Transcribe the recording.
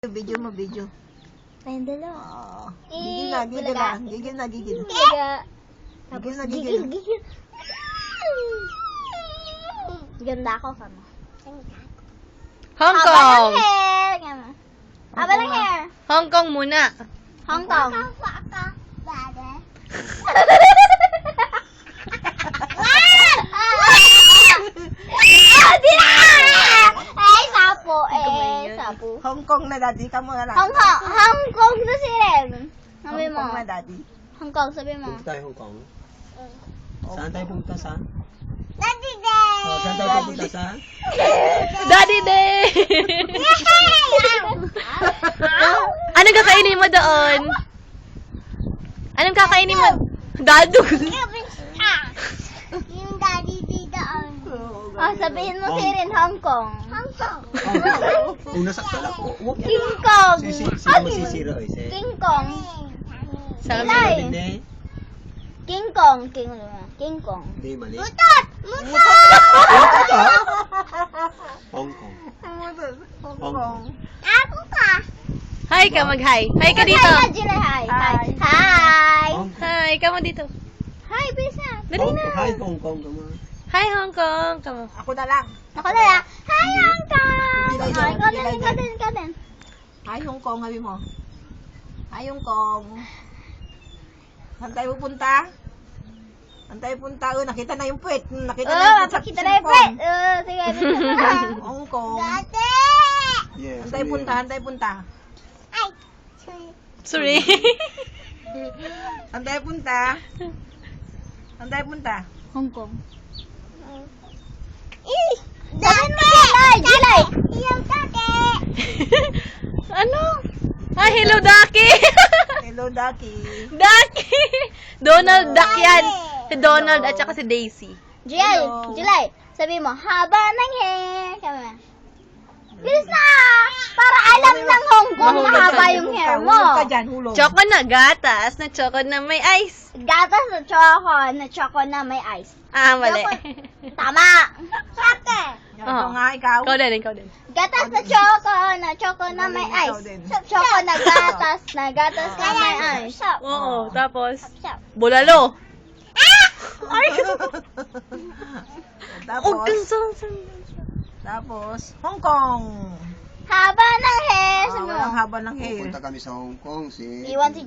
Video mo, video. Tayong dalawa. Gigil na, gigil na. Gigil na, gigil. Bulaga. Gigil na, gigil. Gigil. Ganda ako kamo. Hong Haba Kong. ng hair. Kamo. Haba ng hair. Hong Kong muna. Hong Kong. Ay, sapo. Sapo. Hong Kong na, daddy. Ka muna lang. Hong Kong na si Rem. Sabi Hong mo. Kong na, daddy. Hong Kong, sabi mo. Punta tayo Hong Kong. Saan tayo pupunta sa? Daddy Day! Oh, saan tayo pupunta sa? Daddy Day! Anong kakainin mo doon? Anong kakainin mo? Dadog. Yung Daddy Day doon. Oo, Oh, sabihin mo si Rin, Hong Kong. Hong Kong. Una sa talak ko. King Kong. Sino masisira eh? King Kong. Sabi Ilay. Hindi. King Kong. King Kong. Hindi, mali. Mutot! Hong Kong. Hong Kong. Ako ka. Hi ka, mag-hi. Hi ka dito. Hi, Angela. Hi. Hi. Hi. Hong Kong. Hi, kamo dito. Hi, bisa. Dali na. Hi, Hong Kong. Kama. Hi, Hong Kong. Kamo. Ako na lang. Ako na lang. Hi, Hong Kong. Ilay Oh, dyan, ikaw din, ilay ikaw dyan. din, ikaw din. Hi, Hong Kong, sabi mo. Hi, Hong Kong. Saan tayo pupunta? Saan tayo punta? Oh, nakita na yung puwet. Nakita na Oh, yung puwet sa mapakita na yung cellphone. pet. Sige, bisa. Hong Kong. Dati! Yeah, Saan tayo punta? Saan tayo punta? Ay. Sorry. Saan tayo punta? Saan tayo punta? Hong Kong. Sabihin mo July! July! Yung dati! Ano? Ah, hello, Ducky. Hello, Ducky. Ducky. Donald Duck yan. Si Donald at saka si Daisy. July! Hello. July! Sabi mo, haba ng hair. Kama. Bilis na! Para alam ng Hong Kong na Mahulog haba ka, yung Hulog hair ka, mo. hulog ka dyan, hulog. Choco na gatas na choco na may ice. Gatas na choco na may ice. Ah, mali. Tama! Sake! Ito nga, ikaw. Ikaw din, ikaw din. Gatas na choco na may Ikaw ice. din. Choco na gatas na may ice. Oo, tapos, Shop. bulalo. Ay! Tapos, Hong Kong. Haba ng hair. Sabi Walang mo. haba ng hair. Pupunta kami sa Hong Kong. Iwan si